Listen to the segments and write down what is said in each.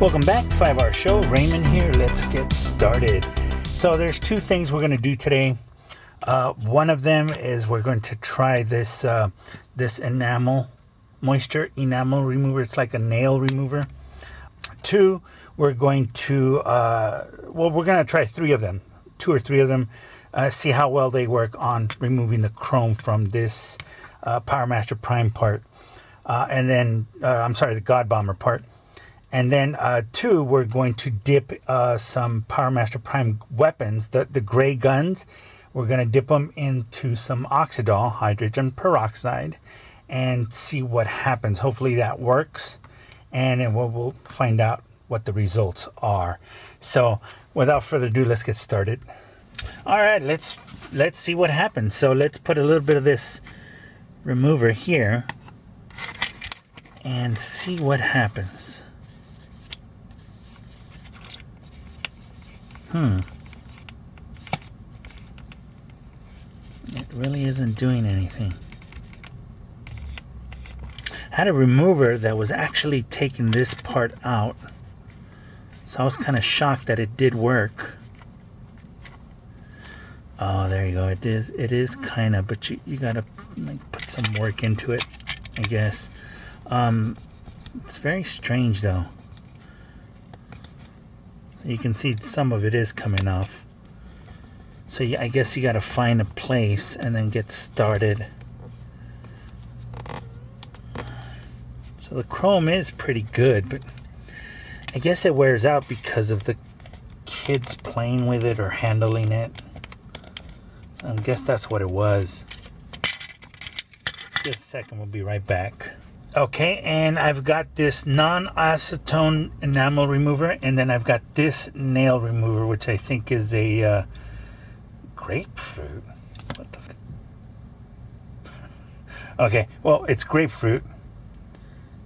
Welcome back, 5-Hour Show. Raymond here. Let's get started. So there's two things we're going to do today. One of them is we're going to try this this moisture enamel remover. It's like a nail remover. Two, we're going to we're going to try three of them, 2 or 3 of them, see how well they work on removing the chrome from this PowerMaster Prime part, and then the God Bomber part. And then 2, we're going to dip some PowerMaster Prime weapons, the gray guns. We're going to dip them into some oxidol, hydrogen peroxide, and see what happens. Hopefully that works, and then we'll find out what the results are. So without further ado, let's get started. All right, let's see what happens. So let's put a little bit of this remover here and see what happens. It really isn't doing anything. I had a remover that was actually taking this part out, so I was kind of shocked that it did work. Oh, there you go. It is kind of, but you gotta like put some work into it, I guess. It's very strange though. You can see some of it is coming off. So I guess you got to find a place and then get started. So the chrome is pretty good, but I guess it wears out because of the kids playing with it or handling it. So I guess that's what it was. Just a second, we'll be right back. Okay, and I've got this non-acetone enamel remover, and then I've got this nail remover, which I think is a grapefruit. What the okay, well, it's grapefruit,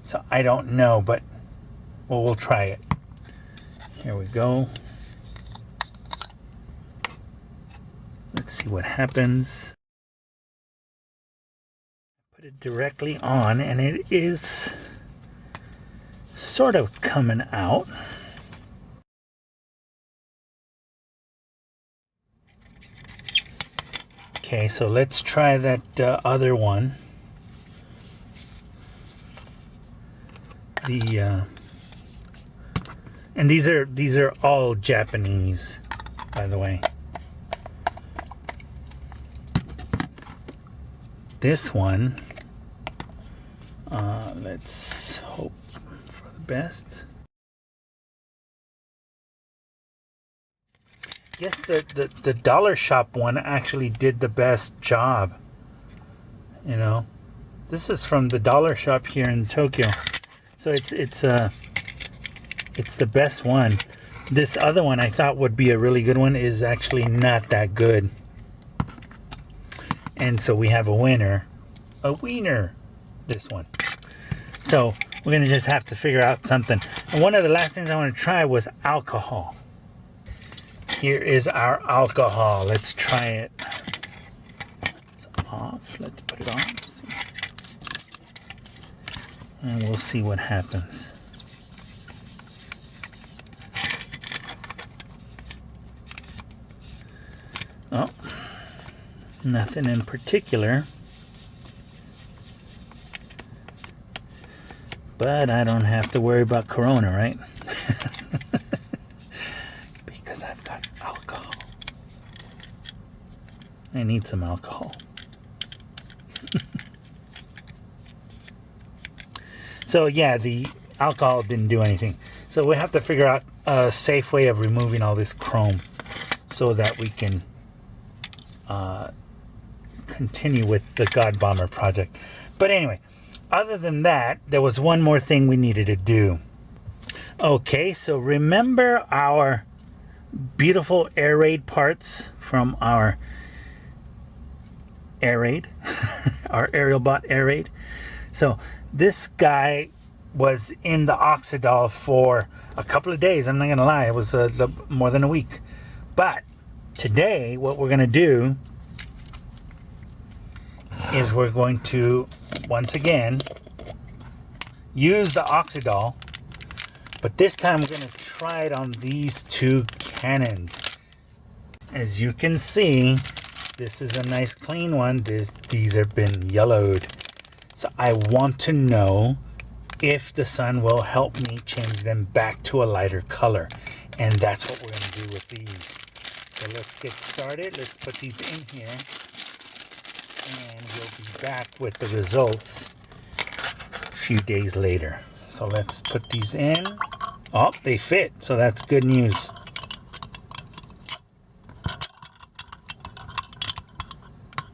so I don't know, but we'll try it. Here we go. Let's see what happens. Put it directly on, and it is sort of coming out. Okay, so let's try that other one. And these are all Japanese, by the way. This one, let's hope for the best. I guess the dollar shop one actually did the best job. You know, this is from the dollar shop here in Tokyo, so it's the best one. This other one I thought would be a really good one is actually not that good. And so we have a winner. A wiener. This one. So we're going to just have to figure out something. And one of the last things I want to try was alcohol. Here is our alcohol. Let's try it. It's off. Let's put it on. And we'll see what happens. Oh. Nothing in particular, but I don't have to worry about Corona, right? Because I've got alcohol. I need some alcohol. So yeah, the alcohol didn't do anything. So we have to figure out a safe way of removing all this chrome so that we can continue with the God Bomber project. But anyway, other than that, there was one more thing we needed to do. Okay, so remember our beautiful air raid parts from our air raid, our aerial bot air raid. So this guy was in the oxidol for a couple of days. I'm not gonna lie, it was more than a week. But today, what we're gonna do is we're going to once again use the oxidol, But this time I'm going to try it on these two cannons. As you can see, this is a nice clean one. These have been yellowed. So I want to know if the sun will help me change them back to a lighter color. And that's what we're going to do with these. So let's get started. Let's put these in here. And we'll be back with the results a few days later. So let's put these in. Oh, they fit. So that's good news.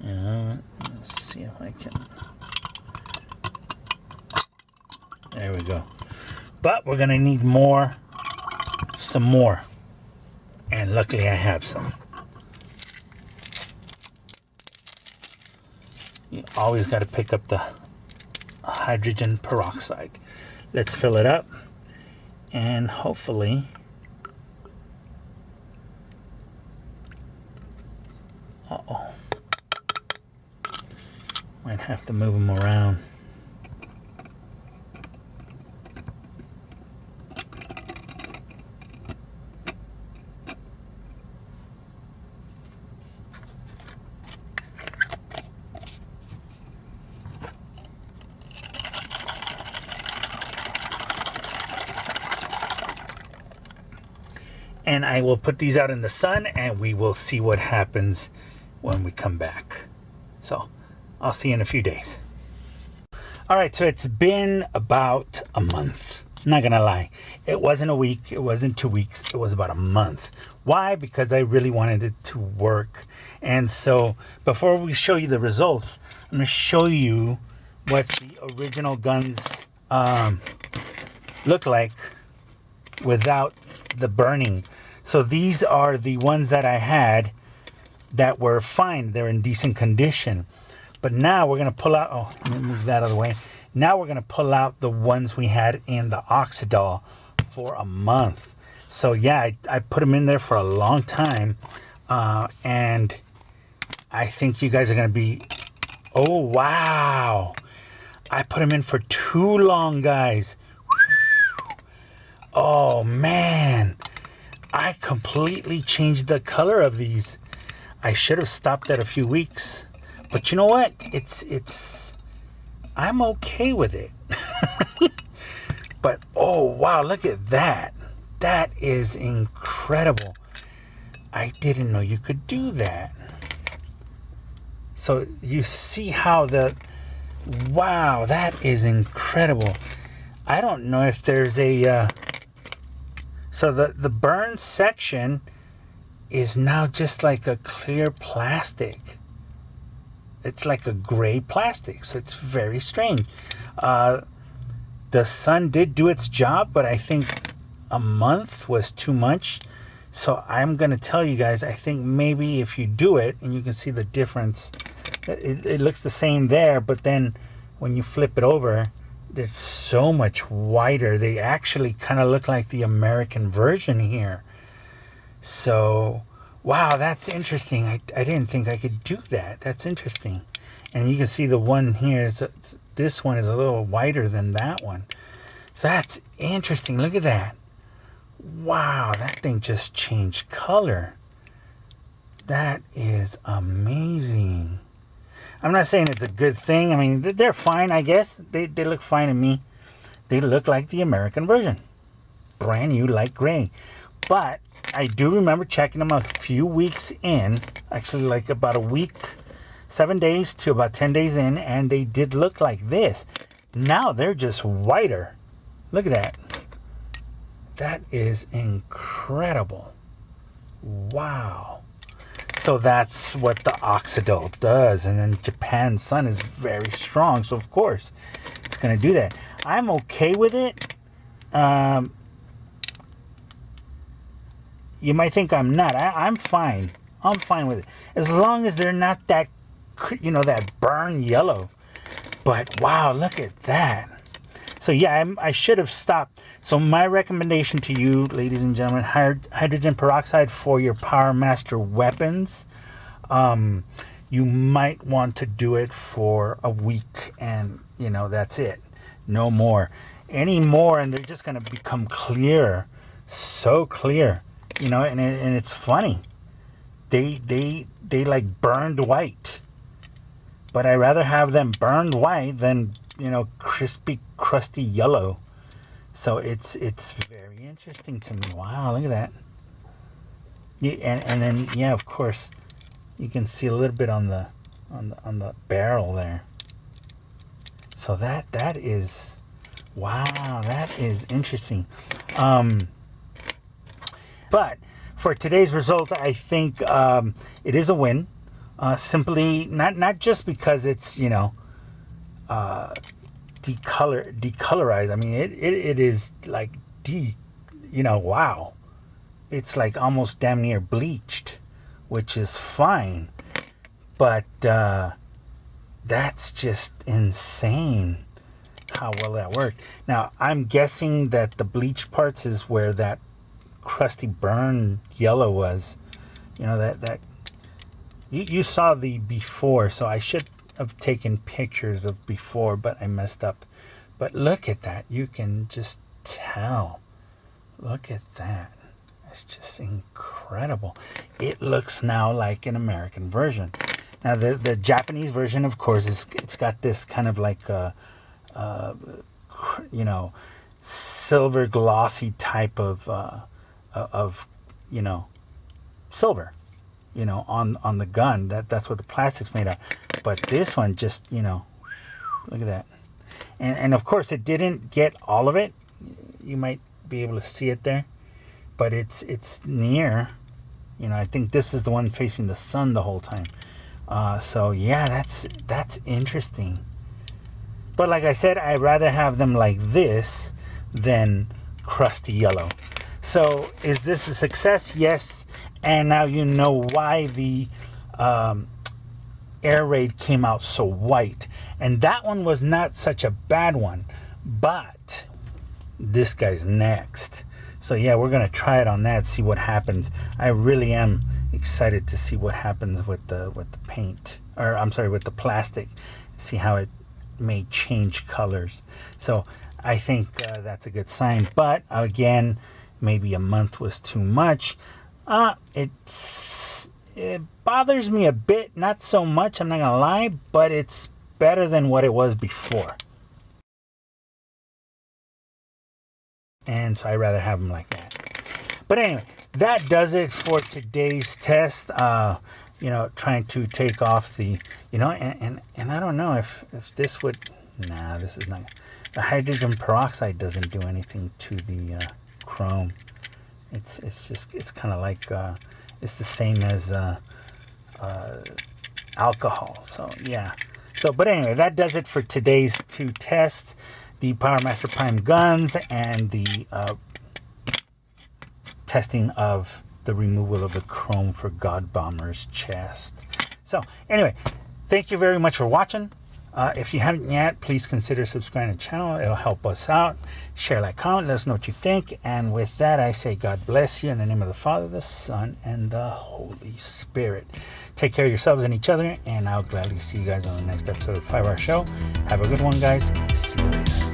Let's see if I can. There we go. But we're going to need some more. And luckily I have some. You always got to pick up the hydrogen peroxide. Let's fill it up. And hopefully might have to move them around. And I will put these out in the sun and we will see what happens when we come back. So I'll see you in a few days. All right, so it's been about a month. I'm not gonna lie. It wasn't a week, it wasn't 2 weeks, it was about a month. Why? Because I really wanted it to work. And so before we show you the results, I'm gonna show you what the original guns look like without the burning. So these are the ones that I had that were fine. They're in decent condition. But now we're going to pull out, oh, let me move that out of the way. Now we're going to pull out the ones we had in the Oxidol for a month. So yeah, I put them in there for a long time. And I think you guys are going to be, oh, wow. I put them in for too long, guys. Oh, man. I completely changed the color of these. I should have stopped at a few weeks. But you know what? I'm okay with it. But, oh, wow, look at that. That is incredible. I didn't know you could do that. So you see how wow, that is incredible. I don't know if there's a, so the burn section is now just like a clear plastic. It's like a gray plastic, so it's very strange. The sun did do its job, but I think a month was too much. So I'm going to tell you guys, I think maybe if you do it, and you can see the difference, it looks the same there, but then when you flip it over, they're so much whiter. They actually kind of look like the American version here. So, wow, that's interesting. I didn't think I could do that. That's interesting. And you can see the one here, this one is a little whiter than that one. So that's interesting. Look at that. Wow, that thing just changed color. That is amazing. I'm not saying it's a good thing. I mean, they're fine, I guess. They look fine to me. They look like the American version. Brand new, light gray. But I do remember checking them a few weeks in. Actually, like about a week, 7 days to about 10 days in. And they did look like this. Now they're just whiter. Look at that. That is incredible. Wow. So that's what the Oxidol does. And then Japan sun is very strong. So of course it's going to do that. I'm okay with it. You might think I'm not. I'm fine. I'm fine with it. As long as they're not that, that burn yellow. But wow, look at that. So yeah, I should have stopped. So my recommendation to you, ladies and gentlemen, hydrogen peroxide for your Power Master weapons. You might want to do it for a week and, that's it. No more. any more and they're just going to become clear, so clear, you know, and it's funny. They like burned white, but I rather have them burned white than, you know, crispy, crusty yellow. So it's very interesting to me. Wow, look at that. Yeah, and then yeah, of course, you can see a little bit on the barrel there. So that is, wow, that is interesting. But for today's result, I think it is a win. Simply not just because it's, you know, decolorized. I mean, it is like you know, wow. It's like almost damn near bleached, which is fine. But that's just insane how well that worked. Now, I'm guessing that the bleach parts is where that crusty burn yellow was. You know, that you saw the before, so I should have taken pictures of before, but I messed up. But look at that. You can just tell. Look at that. It's just incredible. It looks now like an American version. Now the Japanese version, of course, it's got this kind of like you know, silver glossy type of you know, silver, you know, on the gun. That's what the plastic's made of. But this one just, you know, look at that. And of course it didn't get all of it. You might be able to see it there, but it's near. You know, I think this is the one facing the sun the whole time. So yeah, that's interesting. But like I said, I'd rather have them like this than crusty yellow. So is this a success? Yes. And now you know why the Air Raid came out so white. And that one was not such a bad one. But this guy's next. So yeah, we're going to try it on that, see what happens. I really am excited to see what happens with the paint. Or I'm sorry, with the plastic. See how it may change colors. So I think that's a good sign. But again, maybe a month was too much. It bothers me a bit, not so much, I'm not gonna lie, but it's better than what it was before. And so I'd rather have them like that. But anyway, that does it for today's test. You know, trying to take off the, you know, and I don't know if this would, nah, this is not, the hydrogen peroxide doesn't do anything to the chrome. It's just, it's kind of like, it's the same as alcohol. So yeah. So, but anyway, that does it for today's two tests. The PowerMaster Prime guns and the testing of the removal of the chrome for God Bomber's chest. So anyway, thank you very much for watching. If you haven't yet, please consider subscribing to the channel. It'll help us out. Share, like, comment, let us know what you think. And with that, I say God bless you in the name of the Father, the Son, and the Holy Spirit. Take care of yourselves and each other, and I'll gladly see you guys on the next episode of 5 Hour Show. Have a good one, guys. See you later.